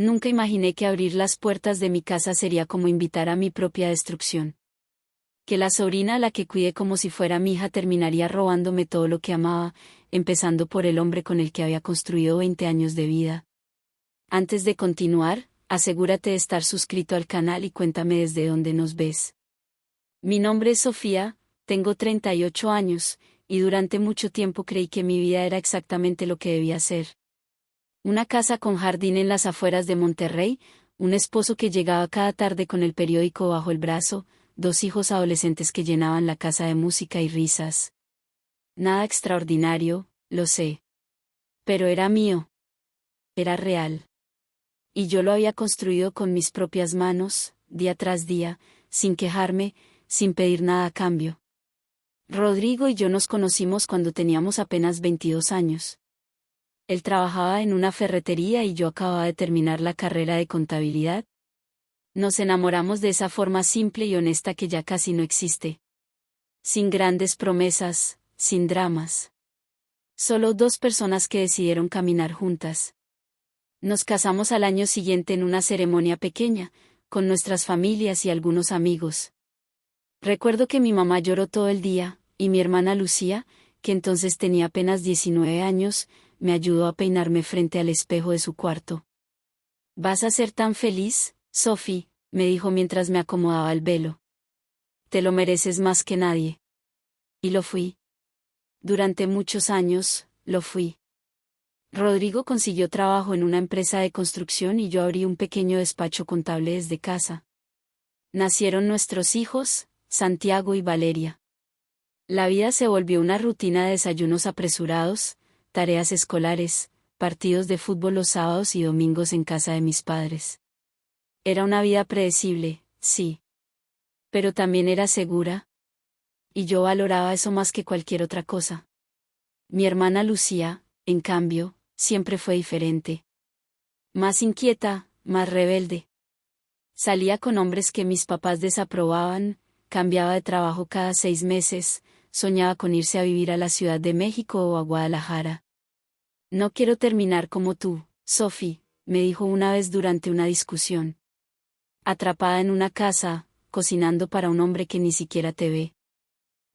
Nunca imaginé que abrir las puertas de mi casa sería como invitar a mi propia destrucción. Que la sobrina a la que cuidé como si fuera mi hija terminaría robándome todo lo que amaba, empezando por el hombre con el que había construido 20 años de vida. Antes de continuar, asegúrate de estar suscrito al canal y cuéntame desde dónde nos ves. Mi nombre es Sofía, tengo 38 años, y durante mucho tiempo creí que mi vida era exactamente lo que debía ser. Una casa con jardín en las afueras de Monterrey, un esposo que llegaba cada tarde con el periódico bajo el brazo, 2 hijos adolescentes que llenaban la casa de música y risas. Nada extraordinario, lo sé. Pero era mío. Era real. Y yo lo había construido con mis propias manos, día tras día, sin quejarme, sin pedir nada a cambio. Rodrigo y yo nos conocimos cuando teníamos apenas 22 años. Él trabajaba en una ferretería y yo acababa de terminar la carrera de contabilidad. Nos enamoramos de esa forma simple y honesta que ya casi no existe. Sin grandes promesas, sin dramas. Solo 2 personas que decidieron caminar juntas. Nos casamos al año siguiente en una ceremonia pequeña, con nuestras familias y algunos amigos. Recuerdo que mi mamá lloró todo el día, y mi hermana Lucía, que entonces tenía apenas 19 años, me ayudó a peinarme frente al espejo de su cuarto. «Vas a ser tan feliz, Sophie», me dijo mientras me acomodaba el velo. «Te lo mereces más que nadie». Y lo fui. Durante muchos años, lo fui. Rodrigo consiguió trabajo en una empresa de construcción y yo abrí un pequeño despacho contable desde casa. Nacieron nuestros hijos, Santiago y Valeria. La vida se volvió una rutina de desayunos apresurados, tareas escolares, partidos de fútbol los sábados y domingos en casa de mis padres. Era una vida predecible, sí. Pero también era segura. Y yo valoraba eso más que cualquier otra cosa. Mi hermana Lucía, en cambio, siempre fue diferente. Más inquieta, más rebelde. Salía con hombres que mis papás desaprobaban, cambiaba de trabajo cada 6 meses, soñaba con irse a vivir a la Ciudad de México o a Guadalajara. «No quiero terminar como tú, Sophie», me dijo una vez durante una discusión. «Atrapada en una casa, cocinando para un hombre que ni siquiera te ve».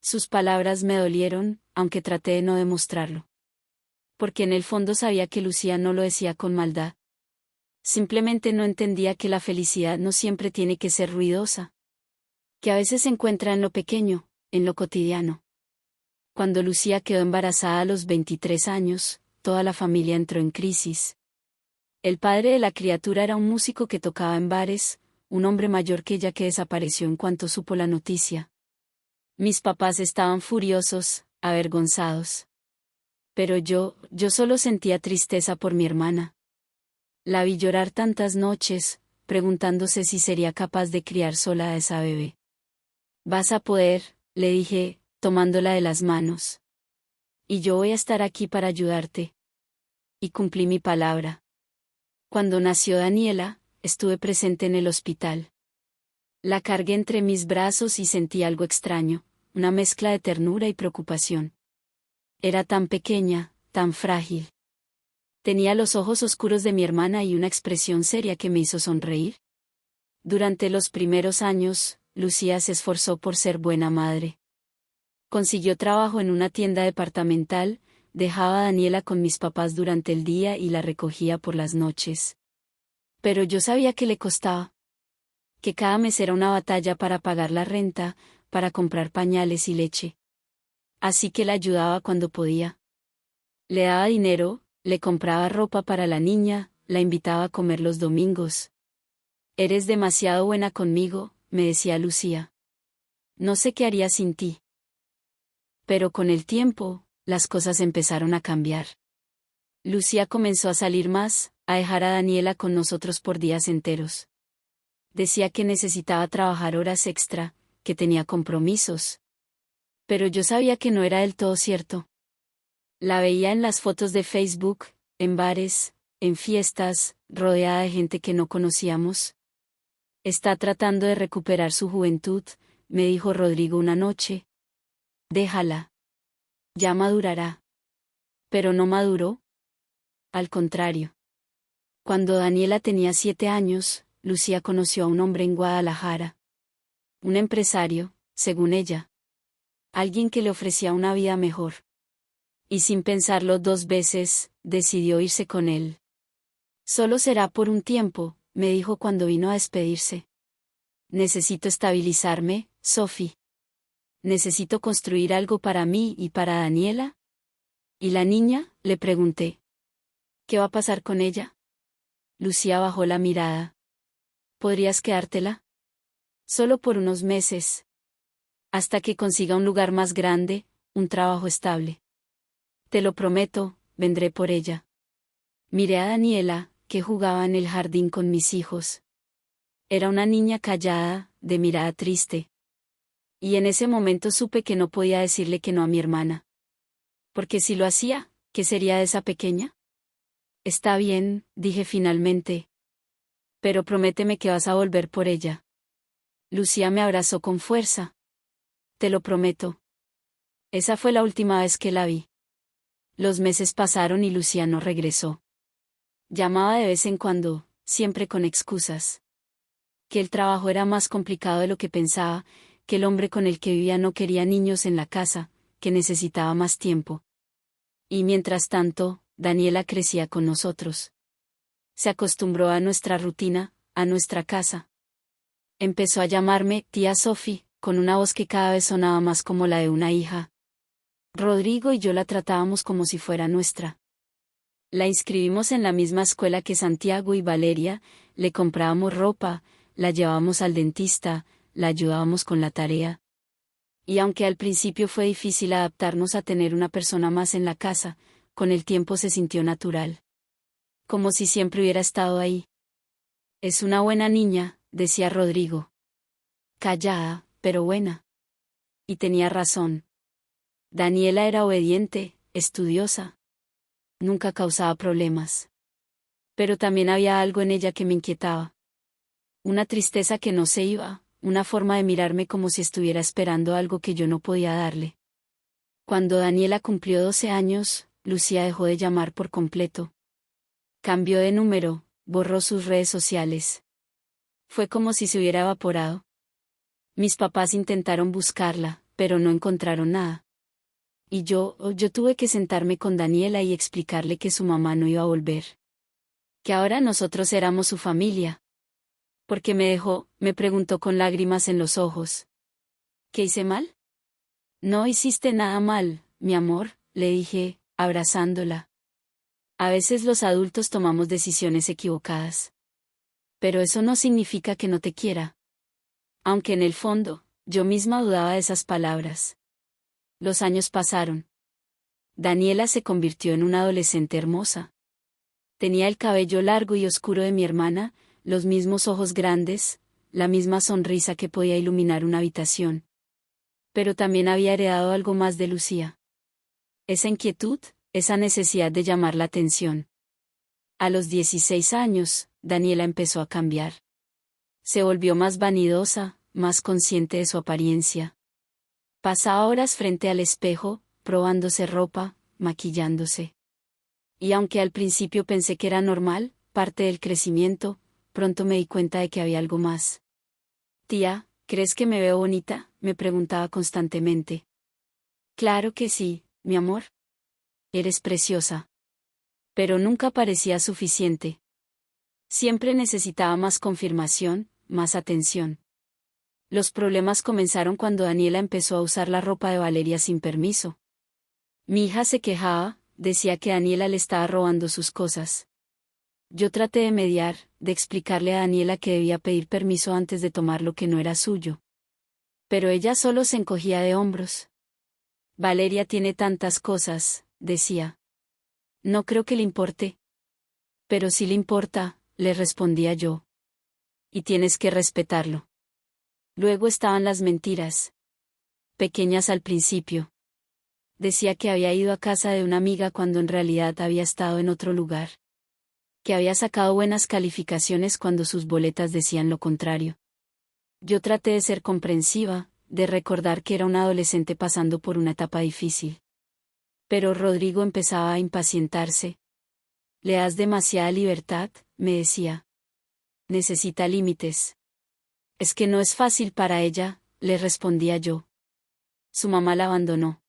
Sus palabras me dolieron, aunque traté de no demostrarlo. Porque en el fondo sabía que Lucía no lo decía con maldad. Simplemente no entendía que la felicidad no siempre tiene que ser ruidosa. Que a veces se encuentra en lo pequeño, en lo cotidiano. Cuando Lucía quedó embarazada a los 23 años, toda la familia entró en crisis. El padre de la criatura era un músico que tocaba en bares, un hombre mayor que ella que desapareció en cuanto supo la noticia. Mis papás estaban furiosos, avergonzados. Pero yo solo sentía tristeza por mi hermana. La vi llorar tantas noches, preguntándose si sería capaz de criar sola a esa bebé. «Vas a poder», le dije, tomándola de las manos. «Y yo voy a estar aquí para ayudarte». Y cumplí mi palabra. Cuando nació Daniela, estuve presente en el hospital. La cargué entre mis brazos y sentí algo extraño, una mezcla de ternura y preocupación. Era tan pequeña, tan frágil. Tenía los ojos oscuros de mi hermana y una expresión seria que me hizo sonreír. Durante los primeros años, Lucía se esforzó por ser buena madre. Consiguió trabajo en una tienda departamental, dejaba a Daniela con mis papás durante el día y la recogía por las noches. Pero yo sabía que le costaba. Que cada mes era una batalla para pagar la renta, para comprar pañales y leche. Así que la ayudaba cuando podía. Le daba dinero, le compraba ropa para la niña, la invitaba a comer los domingos. «Eres demasiado buena conmigo», me decía Lucía. «No sé qué haría sin ti». Pero con el tiempo, las cosas empezaron a cambiar. Lucía comenzó a salir más, a dejar a Daniela con nosotros por días enteros. Decía que necesitaba trabajar horas extra, que tenía compromisos. Pero yo sabía que no era del todo cierto. La veía en las fotos de Facebook, en bares, en fiestas, rodeada de gente que no conocíamos. «Está tratando de recuperar su juventud», me dijo Rodrigo una noche. «Déjala. Ya madurará». Pero no maduró. Al contrario. Cuando Daniela tenía 7 años, Lucía conoció a un hombre en Guadalajara. Un empresario, según ella. Alguien que le ofrecía una vida mejor. Y sin pensarlo 2 veces, decidió irse con él. Solo será por un tiempo, me dijo cuando vino a despedirse. Necesito estabilizarme, Sophie. Necesito construir algo para mí y para Daniela. ¿Y la niña?, le pregunté. ¿Qué va a pasar con ella? Lucía bajó la mirada. ¿Podrías quedártela? Solo por unos meses. Hasta que consiga un lugar más grande, un trabajo estable. Te lo prometo, vendré por ella. Miré a Daniela, que jugaba en el jardín con mis hijos. Era una niña callada, de mirada triste. Y en ese momento supe que no podía decirle que no a mi hermana. Porque si lo hacía, ¿qué sería de esa pequeña? Está bien, dije finalmente. Pero prométeme que vas a volver por ella. Lucía me abrazó con fuerza. Te lo prometo. Esa fue la última vez que la vi. Los meses pasaron y Lucía no regresó. Llamaba de vez en cuando, siempre con excusas. Que el trabajo era más complicado de lo que pensaba, que el hombre con el que vivía no quería niños en la casa, que necesitaba más tiempo. Y mientras tanto, Daniela crecía con nosotros. Se acostumbró a nuestra rutina, a nuestra casa. Empezó a llamarme tía Sophie, con una voz que cada vez sonaba más como la de una hija. Rodrigo y yo la tratábamos como si fuera nuestra. La inscribimos en la misma escuela que Santiago y Valeria, le comprábamos ropa, la llevábamos al dentista, la ayudábamos con la tarea. Y aunque al principio fue difícil adaptarnos a tener una persona más en la casa, con el tiempo se sintió natural. Como si siempre hubiera estado ahí. Es una buena niña, decía Rodrigo. Callada, pero buena. Y tenía razón. Daniela era obediente, estudiosa. Nunca causaba problemas. Pero también había algo en ella que me inquietaba. Una tristeza que no se iba, una forma de mirarme como si estuviera esperando algo que yo no podía darle. Cuando Daniela cumplió 12 años, Lucía dejó de llamar por completo. Cambió de número, borró sus redes sociales. Fue como si se hubiera evaporado. Mis papás intentaron buscarla, pero no encontraron nada. Y yo tuve que sentarme con Daniela y explicarle que su mamá no iba a volver. Que ahora nosotros éramos su familia. ¿Por qué me dejó?, me preguntó con lágrimas en los ojos. ¿Qué hice mal? No hiciste nada mal, mi amor, le dije, abrazándola. A veces los adultos tomamos decisiones equivocadas. Pero eso no significa que no te quiera. Aunque en el fondo, yo misma dudaba de esas palabras. Los años pasaron. Daniela se convirtió en una adolescente hermosa. Tenía el cabello largo y oscuro de mi hermana, los mismos ojos grandes, la misma sonrisa que podía iluminar una habitación. Pero también había heredado algo más de Lucía. Esa inquietud, esa necesidad de llamar la atención. A los 16 años, Daniela empezó a cambiar. Se volvió más vanidosa, más consciente de su apariencia. Pasaba horas frente al espejo, probándose ropa, maquillándose. Y aunque al principio pensé que era normal, parte del crecimiento, pronto me di cuenta de que había algo más. Tía, ¿crees que me veo bonita?, me preguntaba constantemente. Claro que sí, mi amor. Eres preciosa. Pero nunca parecía suficiente. Siempre necesitaba más confirmación, más atención. Los problemas comenzaron cuando Daniela empezó a usar la ropa de Valeria sin permiso. Mi hija se quejaba, decía que Daniela le estaba robando sus cosas. Yo traté de mediar, de explicarle a Daniela que debía pedir permiso antes de tomar lo que no era suyo. Pero ella solo se encogía de hombros. Valeria tiene tantas cosas, decía. No creo que le importe. Pero sí le importa, le respondía yo. Y tienes que respetarlo. Luego estaban las mentiras. Pequeñas al principio. Decía que había ido a casa de una amiga cuando en realidad había estado en otro lugar. Que había sacado buenas calificaciones cuando sus boletas decían lo contrario. Yo traté de ser comprensiva, de recordar que era una adolescente pasando por una etapa difícil. Pero Rodrigo empezaba a impacientarse. Le das demasiada libertad, me decía. Necesita límites. Es que no es fácil para ella, le respondía yo. Su mamá la abandonó.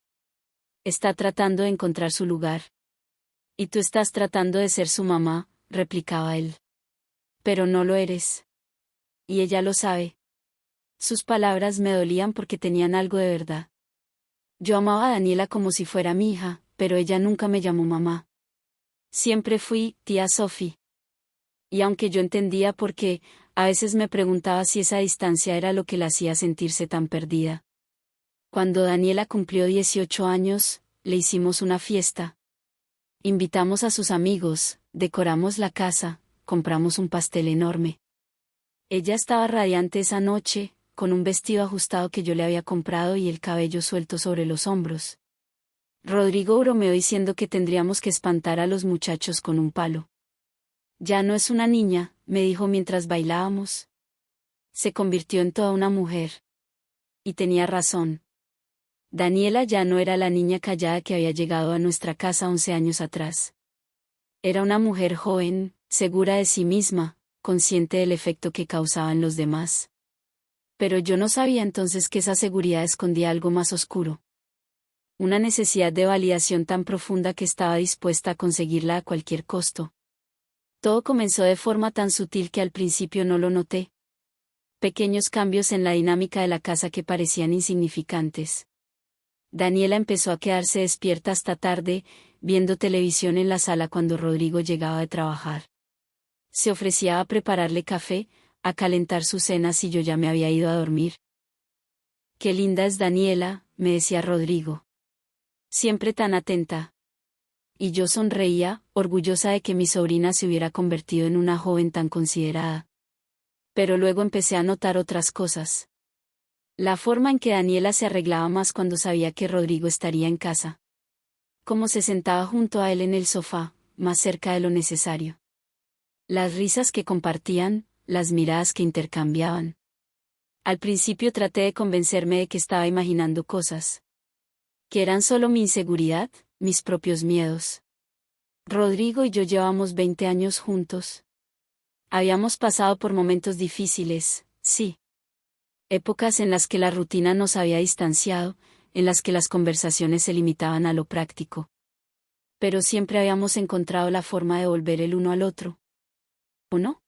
Está tratando de encontrar su lugar. Y tú estás tratando de ser su mamá, replicaba él. Pero no lo eres. Y ella lo sabe. Sus palabras me dolían porque tenían algo de verdad. Yo amaba a Daniela como si fuera mi hija, pero ella nunca me llamó mamá. Siempre fui tía Sophie. Y aunque yo entendía por qué, a veces me preguntaba si esa distancia era lo que la hacía sentirse tan perdida. Cuando Daniela cumplió 18 años, le hicimos una fiesta. Invitamos a sus amigos, decoramos la casa, compramos un pastel enorme. Ella estaba radiante esa noche, con un vestido ajustado que yo le había comprado y el cabello suelto sobre los hombros. Rodrigo bromeó diciendo que tendríamos que espantar a los muchachos con un palo. Ya no es una niña, me dijo mientras bailábamos. Se convirtió en toda una mujer. Y tenía razón. Daniela ya no era la niña callada que había llegado a nuestra casa 11 años atrás. Era una mujer joven, segura de sí misma, consciente del efecto que causaba en los demás. Pero yo no sabía entonces que esa seguridad escondía algo más oscuro. Una necesidad de validación tan profunda que estaba dispuesta a conseguirla a cualquier costo. Todo comenzó de forma tan sutil que al principio no lo noté. Pequeños cambios en la dinámica de la casa que parecían insignificantes. Daniela empezó a quedarse despierta hasta tarde, viendo televisión en la sala cuando Rodrigo llegaba de trabajar. Se ofrecía a prepararle café, a calentar su cena si yo ya me había ido a dormir. Qué linda es Daniela, me decía Rodrigo. Siempre tan atenta. Y yo sonreía, orgullosa de que mi sobrina se hubiera convertido en una joven tan considerada. Pero luego empecé a notar otras cosas. La forma en que Daniela se arreglaba más cuando sabía que Rodrigo estaría en casa. Cómo se sentaba junto a él en el sofá, más cerca de lo necesario. Las risas que compartían, las miradas que intercambiaban. Al principio traté de convencerme de que estaba imaginando cosas. Que eran solo mi inseguridad, mis propios miedos. Rodrigo y yo llevamos 20 años juntos. Habíamos pasado por momentos difíciles, sí. Épocas en las que la rutina nos había distanciado, en las que las conversaciones se limitaban a lo práctico. Pero siempre habíamos encontrado la forma de volver el uno al otro. ¿O no?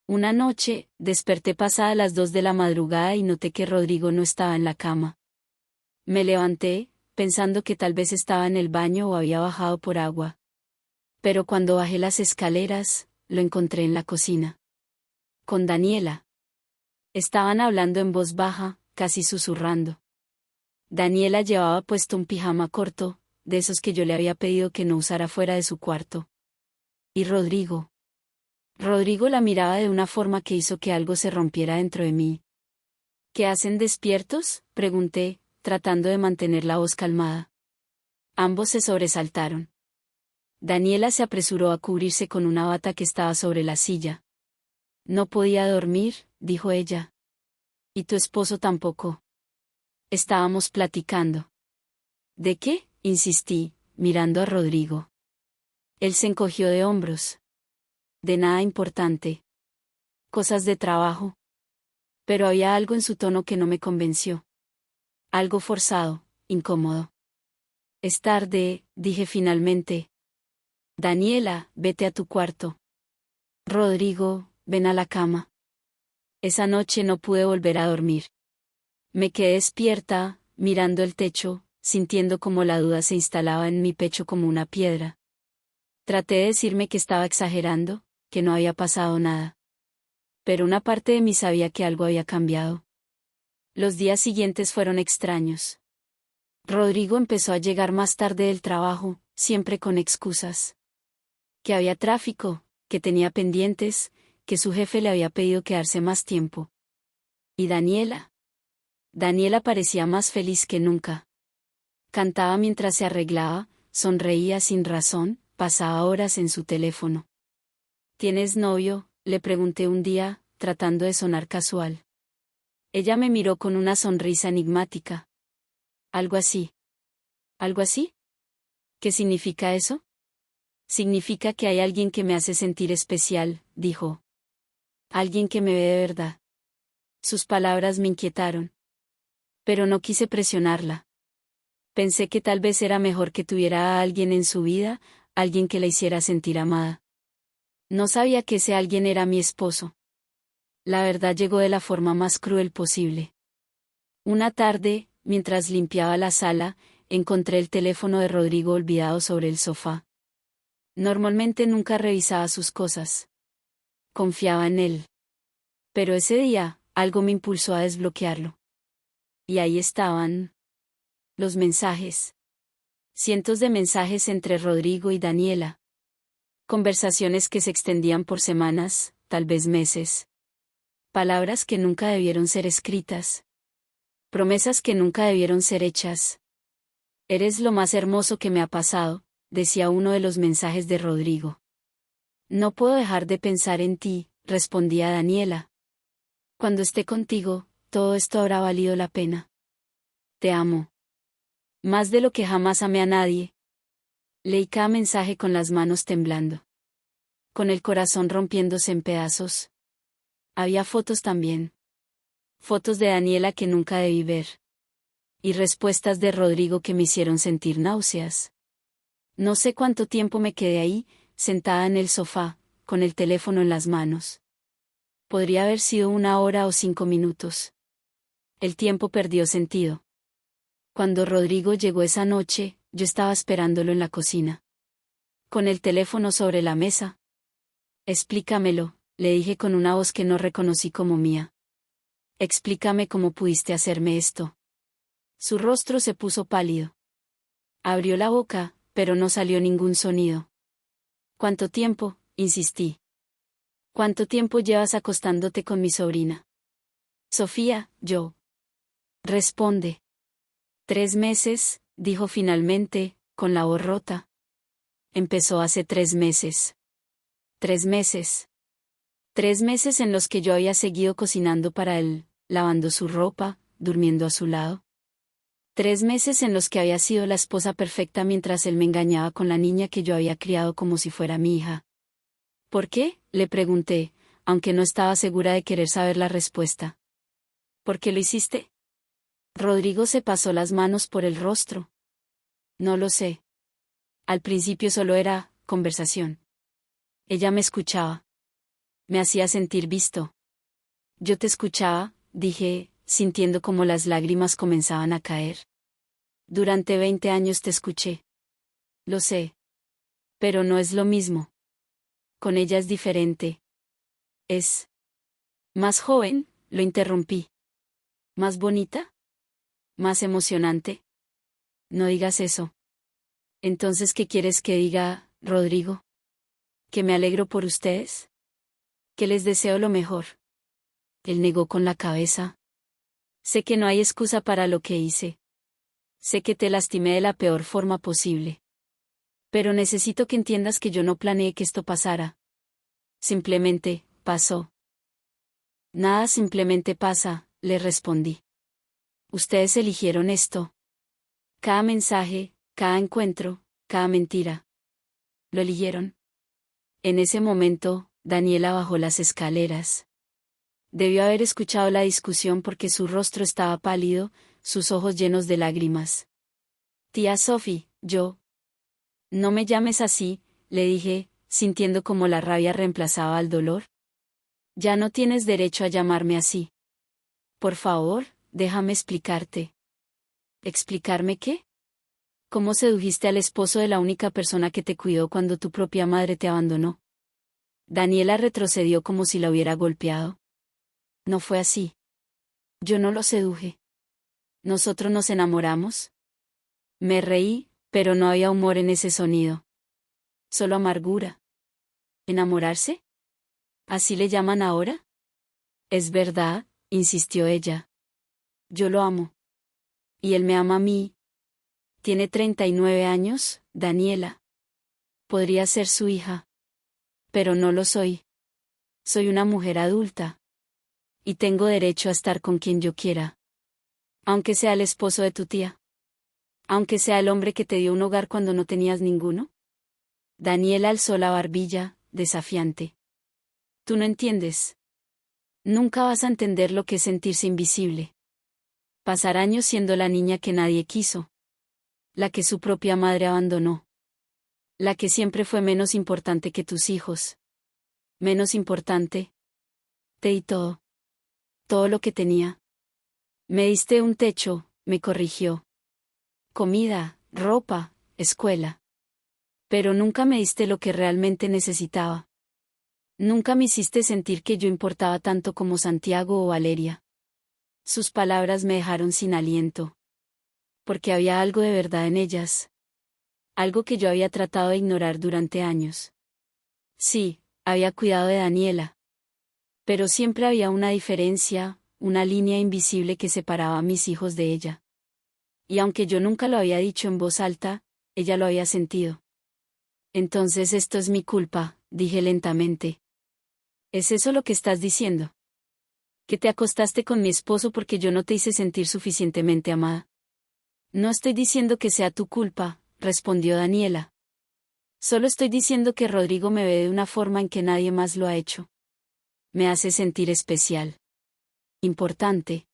Una noche, desperté pasada las 2 de la madrugada y noté que Rodrigo no estaba en la cama. Me levanté, pensando que tal vez estaba en el baño o había bajado por agua. Pero cuando bajé las escaleras, lo encontré en la cocina. Con Daniela. Estaban hablando en voz baja, casi susurrando. Daniela llevaba puesto un pijama corto, de esos que yo le había pedido que no usara fuera de su cuarto. ¿Y Rodrigo? Rodrigo la miraba de una forma que hizo que algo se rompiera dentro de mí. ¿Qué hacen despiertos?, pregunté, tratando de mantener la voz calmada. Ambos se sobresaltaron. Daniela se apresuró a cubrirse con una bata que estaba sobre la silla. No podía dormir, dijo ella. Y tu esposo tampoco. Estábamos platicando. ¿De qué?, insistí, mirando a Rodrigo. Él se encogió de hombros. De nada importante. Cosas de trabajo. Pero había algo en su tono que no me convenció. Algo forzado, incómodo. Es tarde, dije finalmente. Daniela, vete a tu cuarto. Rodrigo, ven a la cama. Esa noche no pude volver a dormir. Me quedé despierta, mirando el techo, sintiendo como la duda se instalaba en mi pecho como una piedra. Traté de decirme que estaba exagerando, que no había pasado nada. Pero una parte de mí sabía que algo había cambiado. Los días siguientes fueron extraños. Rodrigo empezó a llegar más tarde del trabajo, siempre con excusas. Que había tráfico, que tenía pendientes, que su jefe le había pedido quedarse más tiempo. ¿Y Daniela? Daniela parecía más feliz que nunca. Cantaba mientras se arreglaba, sonreía sin razón, pasaba horas en su teléfono. ¿Tienes novio?, le pregunté un día, tratando de sonar casual. Ella me miró con una sonrisa enigmática. Algo así. ¿Algo así? ¿Qué significa eso? Significa que hay alguien que me hace sentir especial, dijo. Alguien que me ve de verdad. Sus palabras me inquietaron. Pero no quise presionarla. Pensé que tal vez era mejor que tuviera a alguien en su vida, alguien que la hiciera sentir amada. No sabía que ese alguien era mi esposo. La verdad llegó de la forma más cruel posible. Una tarde, mientras limpiaba la sala, encontré el teléfono de Rodrigo olvidado sobre el sofá. Normalmente nunca revisaba sus cosas. Confiaba en él. Pero ese día, algo me impulsó a desbloquearlo. Y ahí estaban los mensajes. Cientos de mensajes entre Rodrigo y Daniela. Conversaciones que se extendían por semanas, tal vez meses. Palabras que nunca debieron ser escritas. Promesas que nunca debieron ser hechas. Eres lo más hermoso que me ha pasado, decía uno de los mensajes de Rodrigo. No puedo dejar de pensar en ti, respondía Daniela. Cuando esté contigo, todo esto habrá valido la pena. Te amo. Más de lo que jamás amé a nadie. Leí cada mensaje con las manos temblando. Con el corazón rompiéndose en pedazos. Había fotos también. Fotos de Daniela que nunca debí ver. Y respuestas de Rodrigo que me hicieron sentir náuseas. No sé cuánto tiempo me quedé ahí, sentada en el sofá, con el teléfono en las manos. Podría haber sido 1 hora o 5 minutos. El tiempo perdió sentido. Cuando Rodrigo llegó esa noche, yo estaba esperándolo en la cocina. Con el teléfono sobre la mesa. Explícamelo, le dije con una voz que no reconocí como mía. Explícame cómo pudiste hacerme esto. Su rostro se puso pálido. Abrió la boca, pero no salió ningún sonido. ¿Cuánto tiempo? Insistí. ¿Cuánto tiempo llevas acostándote con mi sobrina? Sofía, yo. Responde. 3 meses, dijo finalmente, con la voz rota. Empezó hace 3 meses. 3 meses. 3 meses en los que yo había seguido cocinando para él, lavando su ropa, durmiendo a su lado. 3 meses en los que había sido la esposa perfecta mientras él me engañaba con la niña que yo había criado como si fuera mi hija. ¿Por qué?, le pregunté, aunque no estaba segura de querer saber la respuesta. ¿Por qué lo hiciste? Rodrigo se pasó las manos por el rostro. No lo sé. Al principio solo era conversación. Ella me escuchaba. Me hacía sentir visto. Yo te escuchaba, dije, sintiendo como las lágrimas comenzaban a caer. Durante 20 años te escuché. Lo sé. Pero no es lo mismo. Con ella es diferente. Es más joven, lo interrumpí. ¿Más bonita? ¿Más emocionante? No digas eso. Entonces, ¿qué quieres que diga, Rodrigo? ¿Que me alegro por ustedes? ¿Que les deseo lo mejor? Él negó con la cabeza. Sé que no hay excusa para lo que hice. Sé que te lastimé de la peor forma posible. Pero necesito que entiendas que yo no planeé que esto pasara. Simplemente, pasó. Nada simplemente pasa, le respondí. Ustedes eligieron esto. Cada mensaje, cada encuentro, cada mentira. Lo eligieron. En ese momento, Daniela bajó las escaleras. Debió haber escuchado la discusión porque su rostro estaba pálido, sus ojos llenos de lágrimas. Tía Sophie, yo. No me llames así, le dije, sintiendo como la rabia reemplazaba al dolor. Ya no tienes derecho a llamarme así. Por favor, déjame explicarte. ¿Explicarme qué? ¿Cómo sedujiste al esposo de la única persona que te cuidó cuando tu propia madre te abandonó? Daniela retrocedió como si la hubiera golpeado. No fue así. Yo no lo seduje. ¿Nosotros nos enamoramos? Me reí, pero no había humor en ese sonido. Solo amargura. ¿Enamorarse? ¿Así le llaman ahora? Es verdad, insistió ella. Yo lo amo. Y él me ama a mí. Tiene 39 años, Daniela. Podría ser su hija. Pero no lo soy. Soy una mujer adulta. Y tengo derecho a estar con quien yo quiera. Aunque sea el esposo de tu tía. Aunque sea el hombre que te dio un hogar cuando no tenías ninguno. Daniela alzó la barbilla, desafiante. Tú no entiendes. Nunca vas a entender lo que es sentirse invisible. Pasar años siendo la niña que nadie quiso. La que su propia madre abandonó. La que siempre fue menos importante que tus hijos. Menos importante. Te di todo. Todo lo que tenía. Me diste un techo, me corrigió. Comida, ropa, escuela. Pero nunca me diste lo que realmente necesitaba. Nunca me hiciste sentir que yo importaba tanto como Santiago o Valeria. Sus palabras me dejaron sin aliento. Porque había algo de verdad en ellas. Algo que yo había tratado de ignorar durante años. Sí, había cuidado de Daniela. Pero siempre había una diferencia, una línea invisible que separaba a mis hijos de ella. Y aunque yo nunca lo había dicho en voz alta, ella lo había sentido. Entonces esto es mi culpa, dije lentamente. ¿Es eso lo que estás diciendo? ¿Que te acostaste con mi esposo porque yo no te hice sentir suficientemente amada? No estoy diciendo que sea tu culpa, respondió Daniela. Solo estoy diciendo que Rodrigo me ve de una forma en que nadie más lo ha hecho. Me hace sentir especial. Importante.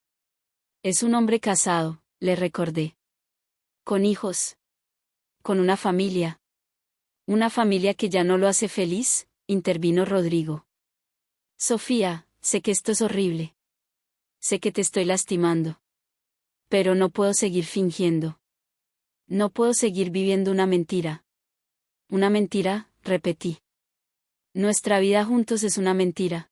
Es un hombre casado, le recordé. Con hijos. Con una familia. Una familia que ya no lo hace feliz, intervino Rodrigo. Sofía, sé que esto es horrible. Sé que te estoy lastimando. Pero no puedo seguir fingiendo. No puedo seguir viviendo una mentira. Una mentira, repetí. Nuestra vida juntos es una mentira.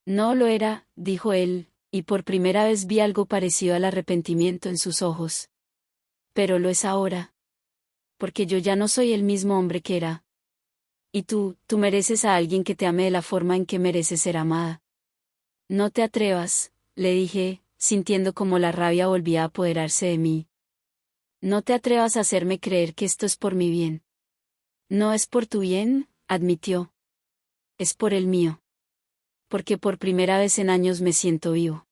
No lo era, dijo él, y por primera vez vi algo parecido al arrepentimiento en sus ojos. Pero lo es ahora. Porque yo ya no soy el mismo hombre que era. Y tú mereces a alguien que te ame de la forma en que mereces ser amada. No te atrevas, le dije, sintiendo como la rabia volvía a apoderarse de mí. No te atrevas a hacerme creer que esto es por mi bien. No es por tu bien, admitió. Es por el mío. Porque por primera vez en años me siento vivo.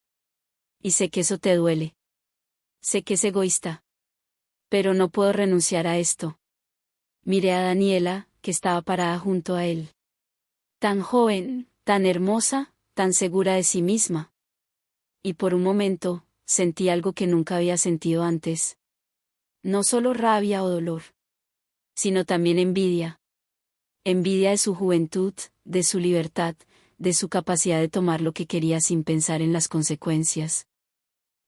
Y sé que eso te duele. Sé que es egoísta. Pero no puedo renunciar a esto. Miré a Daniela, que estaba parada junto a él. Tan joven, tan hermosa, tan segura de sí misma. Y por un momento, sentí algo que nunca había sentido antes. No solo rabia o dolor. Sino también envidia. Envidia de su juventud, de su libertad, de su capacidad de tomar lo que quería sin pensar en las consecuencias.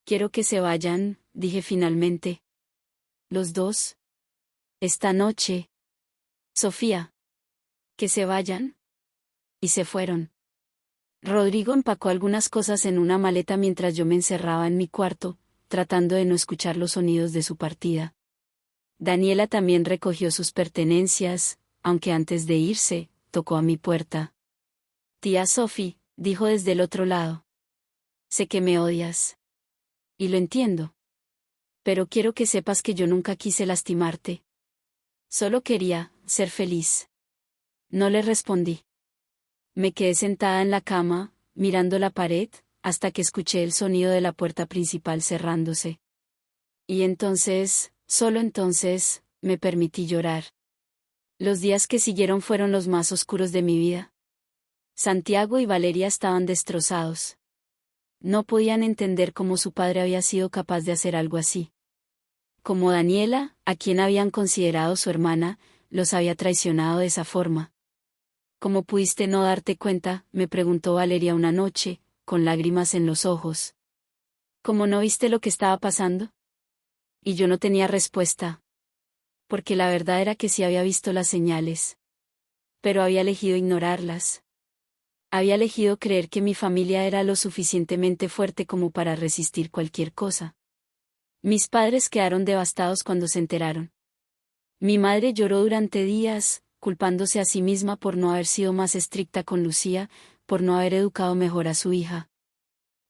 Quiero que se vayan, dije finalmente. Los dos. Esta noche. Sofía. Que se vayan. Y se fueron. Rodrigo empacó algunas cosas en una maleta mientras yo me encerraba en mi cuarto, tratando de no escuchar los sonidos de su partida. Daniela también recogió sus pertenencias, aunque antes de irse, tocó a mi puerta. Tía Sophie, dijo desde el otro lado. Sé que me odias. Y lo entiendo. Pero quiero que sepas que yo nunca quise lastimarte. Solo quería ser feliz. No le respondí. Me quedé sentada en la cama, mirando la pared, hasta que escuché el sonido de la puerta principal cerrándose. Y entonces, solo entonces, me permití llorar. Los días que siguieron fueron los más oscuros de mi vida. Santiago y Valeria estaban destrozados. No podían entender cómo su padre había sido capaz de hacer algo así. Como Daniela, a quien habían considerado su hermana, los había traicionado de esa forma. ¿Cómo pudiste no darte cuenta?, me preguntó Valeria una noche, con lágrimas en los ojos. ¿Cómo no viste lo que estaba pasando? Y yo no tenía respuesta. Porque la verdad era que sí había visto las señales. Pero había elegido ignorarlas. Había elegido creer que mi familia era lo suficientemente fuerte como para resistir cualquier cosa. Mis padres quedaron devastados cuando se enteraron. Mi madre lloró durante días, culpándose a sí misma por no haber sido más estricta con Lucía, por no haber educado mejor a su hija.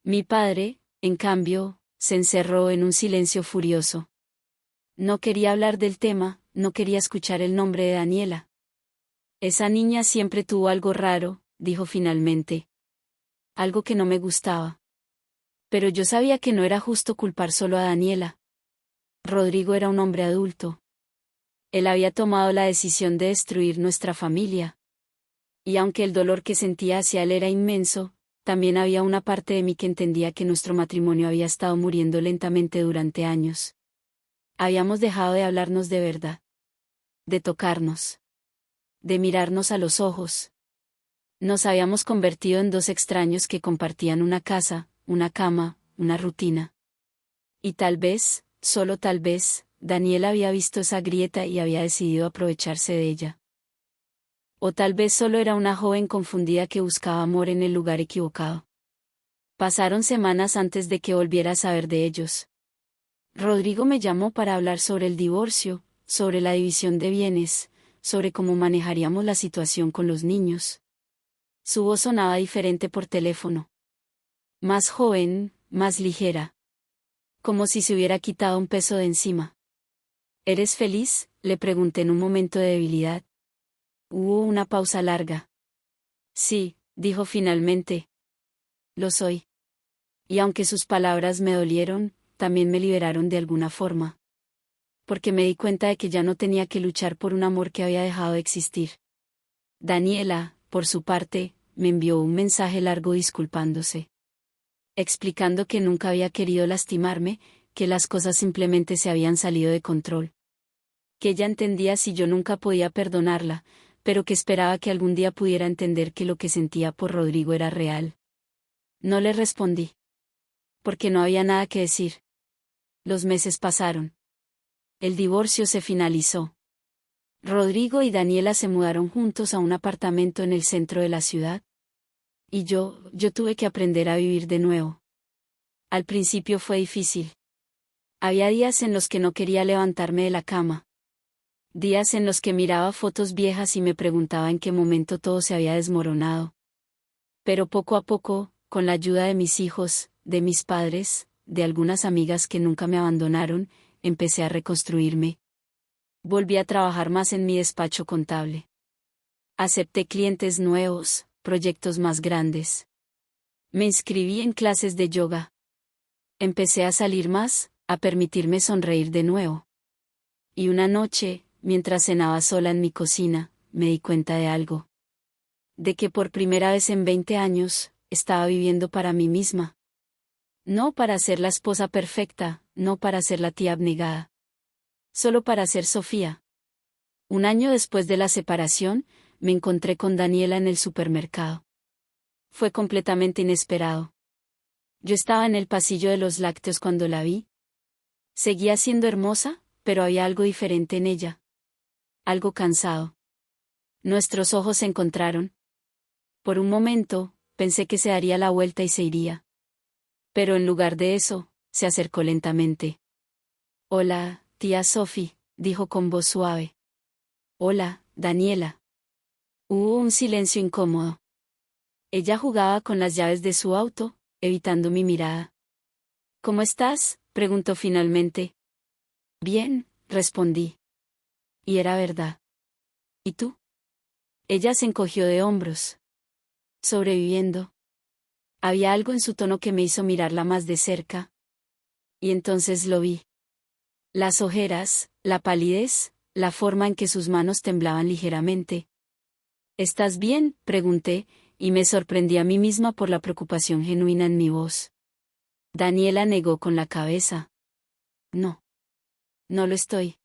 Mi padre, en cambio, se encerró en un silencio furioso. No quería hablar del tema, no quería escuchar el nombre de Daniela. Esa niña siempre tuvo algo raro, dijo finalmente. Algo que no me gustaba. Pero yo sabía que no era justo culpar solo a Daniela. Rodrigo era un hombre adulto. Él había tomado la decisión de destruir nuestra familia. Y aunque el dolor que sentía hacia él era inmenso, también había una parte de mí que entendía que nuestro matrimonio había estado muriendo lentamente durante años. Habíamos dejado de hablarnos de verdad. De tocarnos. De mirarnos a los ojos. Nos habíamos convertido en dos extraños que compartían una casa, una cama, una rutina. Y tal vez, solo tal vez, Daniel había visto esa grieta y había decidido aprovecharse de ella. O tal vez solo era una joven confundida que buscaba amor en el lugar equivocado. Pasaron semanas antes de que volviera a saber de ellos. Rodrigo me llamó para hablar sobre el divorcio, sobre la división de bienes, sobre cómo manejaríamos la situación con los niños. Su voz sonaba diferente por teléfono. Más joven, más ligera. Como si se hubiera quitado un peso de encima. ¿Eres feliz?, le pregunté en un momento de debilidad. Hubo una pausa larga. Sí, dijo finalmente. Lo soy. Y aunque sus palabras me dolieron, también me liberaron de alguna forma. Porque me di cuenta de que ya no tenía que luchar por un amor que había dejado de existir. Daniela, por su parte, me envió un mensaje largo disculpándose. Explicando que nunca había querido lastimarme, que las cosas simplemente se habían salido de control. Que ella entendía si yo nunca podía perdonarla, pero que esperaba que algún día pudiera entender que lo que sentía por Rodrigo era real. No le respondí. Porque no había nada que decir. Los meses pasaron. El divorcio se finalizó. Rodrigo y Daniela se mudaron juntos a un apartamento en el centro de la ciudad. Y yo tuve que aprender a vivir de nuevo. Al principio fue difícil. Había días en los que no quería levantarme de la cama. Días en los que miraba fotos viejas y me preguntaba en qué momento todo se había desmoronado. Pero poco a poco, con la ayuda de mis hijos, de mis padres, de algunas amigas que nunca me abandonaron, empecé a reconstruirme. Volví a trabajar más en mi despacho contable. Acepté clientes nuevos, proyectos más grandes. Me inscribí en clases de yoga. Empecé a salir más, a permitirme sonreír de nuevo. Y una noche, mientras cenaba sola en mi cocina, me di cuenta de algo. De que por primera vez en 20 años, estaba viviendo para mí misma. No para ser la esposa perfecta, no para ser la tía abnegada. Solo para ser Sofía. Un año después de la separación, me encontré con Daniela en el supermercado. Fue completamente inesperado. Yo estaba en el pasillo de los lácteos cuando la vi. Seguía siendo hermosa, pero había algo diferente en ella. Algo cansado. Nuestros ojos se encontraron. Por un momento, pensé que se daría la vuelta y se iría. Pero en lugar de eso, se acercó lentamente. Hola, tía Sophie, dijo con voz suave. Hola, Daniela. Hubo un silencio incómodo. Ella jugaba con las llaves de su auto, evitando mi mirada. ¿Cómo estás?, preguntó finalmente. Bien, respondí. Y era verdad. ¿Y tú? Ella se encogió de hombros. Sobreviviendo. Había algo en su tono que me hizo mirarla más de cerca. Y entonces lo vi. Las ojeras, la palidez, la forma en que sus manos temblaban ligeramente. ¿Estás bien?, pregunté, y me sorprendí a mí misma por la preocupación genuina en mi voz. Daniela negó con la cabeza. No. No lo estoy.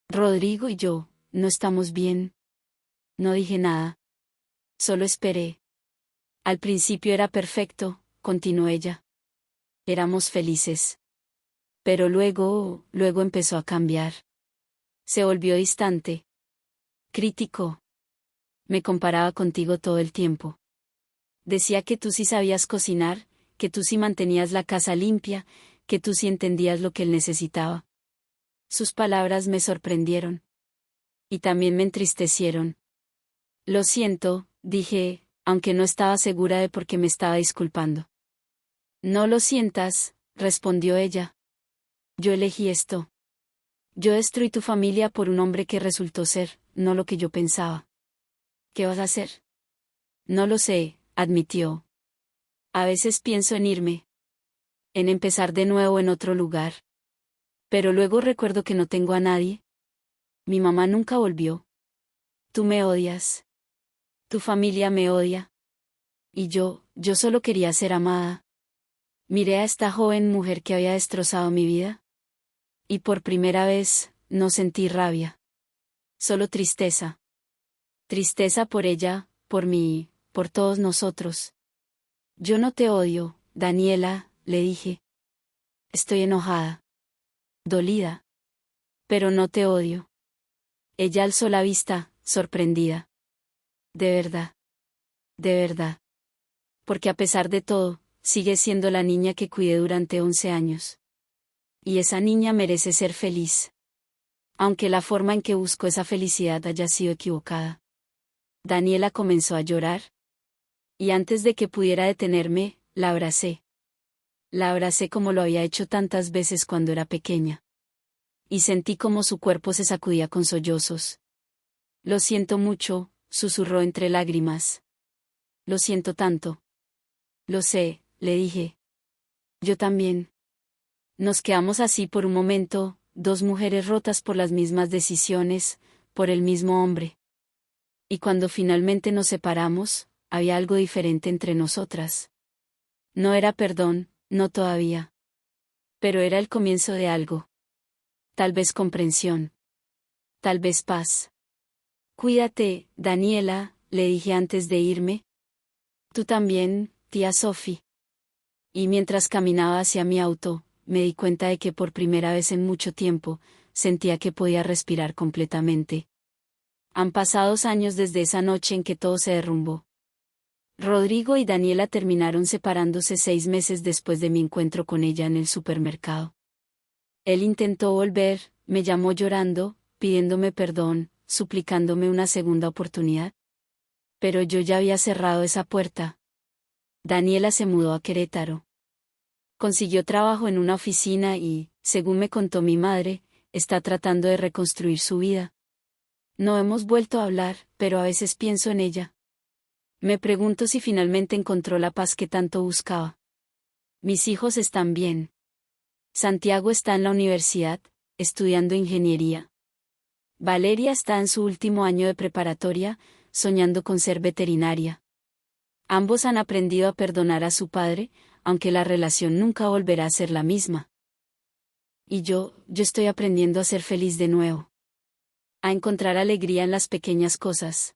Rodrigo y yo, no estamos bien. No dije nada. Solo esperé. Al principio era perfecto, continuó ella. Éramos felices. Pero luego empezó a cambiar. Se volvió distante. Crítico. Me comparaba contigo todo el tiempo. Decía que tú sí sabías cocinar, que tú sí mantenías la casa limpia, que tú sí entendías lo que él necesitaba. Sus palabras me sorprendieron. Y también me entristecieron. Lo siento, dije, aunque no estaba segura de por qué me estaba disculpando. No lo sientas, respondió ella. Yo elegí esto. Yo destruí tu familia por un hombre que resultó ser, no lo que yo pensaba. ¿Qué vas a hacer? No lo sé, admitió. A veces pienso en irme. En empezar de nuevo en otro lugar. Pero luego recuerdo que no tengo a nadie. Mi mamá nunca volvió. Tú me odias. Tu familia me odia. Y yo solo quería ser amada. Miré a esta joven mujer que había destrozado mi vida. Y por primera vez, no sentí rabia. Solo tristeza. Tristeza por ella, por mí, por todos nosotros. Yo no te odio, Daniela, le dije. Estoy enojada. Dolida. Pero no te odio. Ella alzó la vista, sorprendida. De verdad. De verdad. Porque a pesar de todo, sigue siendo la niña que cuidé durante 11 años. Y esa niña merece ser feliz. Aunque la forma en que busco esa felicidad haya sido equivocada. Daniela comenzó a llorar. Y antes de que pudiera detenerme, la abracé. La abracé como lo había hecho tantas veces cuando era pequeña. Y sentí como su cuerpo se sacudía con sollozos. Lo siento mucho, susurró entre lágrimas. Lo siento tanto. Lo sé, le dije. Yo también. Nos quedamos así por un momento, dos mujeres rotas por las mismas decisiones, por el mismo hombre. Y cuando finalmente nos separamos, había algo diferente entre nosotras. No era perdón, no todavía. Pero era el comienzo de algo. Tal vez comprensión. Tal vez paz. Cuídate, Daniela, le dije antes de irme. Tú también, tía Sophie. Y mientras caminaba hacia mi auto, me di cuenta de que por primera vez en mucho tiempo, sentía que podía respirar completamente. Han pasado años desde esa noche en que todo se derrumbó. Rodrigo y Daniela terminaron separándose 6 meses después de mi encuentro con ella en el supermercado. Él intentó volver, me llamó llorando, pidiéndome perdón, suplicándome una segunda oportunidad. Pero yo ya había cerrado esa puerta. Daniela se mudó a Querétaro. Consiguió trabajo en una oficina y, según me contó mi madre, está tratando de reconstruir su vida. No hemos vuelto a hablar, pero a veces pienso en ella. Me pregunto si finalmente encontró la paz que tanto buscaba. Mis hijos están bien. Santiago está en la universidad, estudiando ingeniería. Valeria está en su último año de preparatoria, soñando con ser veterinaria. Ambos han aprendido a perdonar a su padre, aunque la relación nunca volverá a ser la misma. Y yo estoy aprendiendo a ser feliz de nuevo. A encontrar alegría en las pequeñas cosas.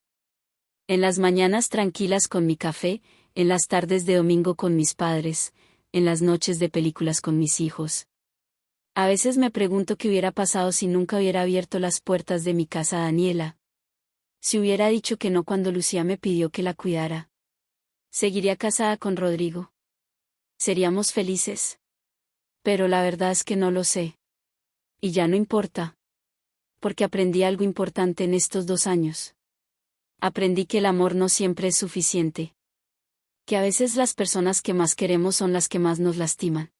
En las mañanas tranquilas con mi café, en las tardes de domingo con mis padres, en las noches de películas con mis hijos. A veces me pregunto qué hubiera pasado si nunca hubiera abierto las puertas de mi casa a Daniela. Si hubiera dicho que no cuando Lucía me pidió que la cuidara. ¿Seguiría casada con Rodrigo? ¿Seríamos felices? Pero la verdad es que no lo sé. Y ya no importa. Porque aprendí algo importante en estos 2 años. Aprendí que el amor no siempre es suficiente. Que a veces las personas que más queremos son las que más nos lastiman.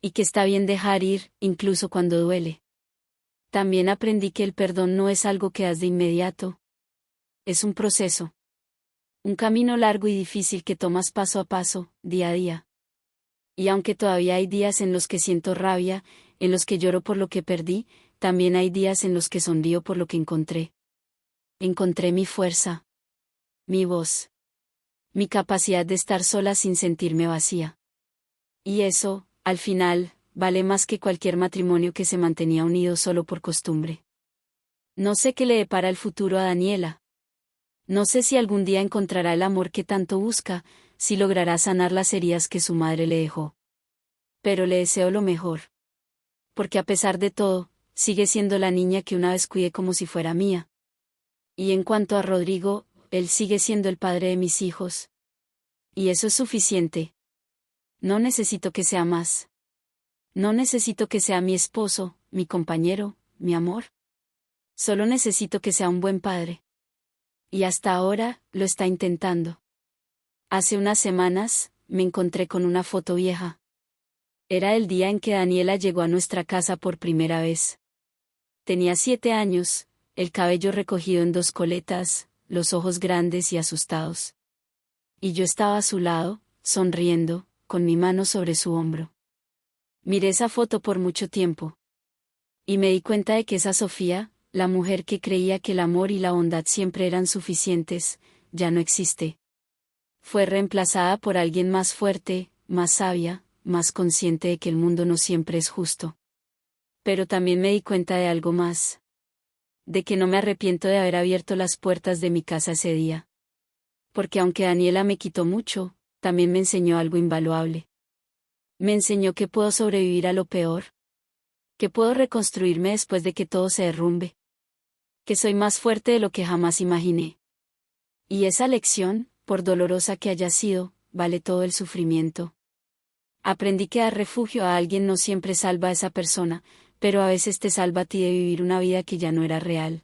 Y que está bien dejar ir, incluso cuando duele. También aprendí que el perdón no es algo que das de inmediato. Es un proceso. Un camino largo y difícil que tomas paso a paso, día a día. Y aunque todavía hay días en los que siento rabia, en los que lloro por lo que perdí, también hay días en los que sonrío por lo que encontré. Encontré mi fuerza. Mi voz. Mi capacidad de estar sola sin sentirme vacía. Y eso, al final, vale más que cualquier matrimonio que se mantenía unido solo por costumbre. No sé qué le depara el futuro a Daniela. No sé si algún día encontrará el amor que tanto busca, si logrará sanar las heridas que su madre le dejó. Pero le deseo lo mejor. Porque a pesar de todo, sigue siendo la niña que una vez cuidé como si fuera mía. Y en cuanto a Rodrigo, él sigue siendo el padre de mis hijos. Y eso es suficiente. No necesito que sea más. No necesito que sea mi esposo, mi compañero, mi amor. Solo necesito que sea un buen padre. Y hasta ahora, lo está intentando. Hace unas semanas, me encontré con una foto vieja. Era el día en que Daniela llegó a nuestra casa por primera vez. Tenía 7 años, el cabello recogido en 2 coletas, los ojos grandes y asustados. Y yo estaba a su lado, sonriendo, con mi mano sobre su hombro. Miré esa foto por mucho tiempo. Y me di cuenta de que esa Sofía, La mujer que creía que el amor y la bondad siempre eran suficientes, ya no existe. Fue reemplazada por alguien más fuerte, más sabia, más consciente de que el mundo no siempre es justo. Pero también me di cuenta de algo más. De que no me arrepiento de haber abierto las puertas de mi casa ese día. Porque aunque Daniela me quitó mucho, también me enseñó algo invaluable. Me enseñó que puedo sobrevivir a lo peor. Que puedo reconstruirme después de que todo se derrumbe. Que soy más fuerte de lo que jamás imaginé. Y esa lección, por dolorosa que haya sido, vale todo el sufrimiento. Aprendí que dar refugio a alguien no siempre salva a esa persona, pero a veces te salva a ti de vivir una vida que ya no era real.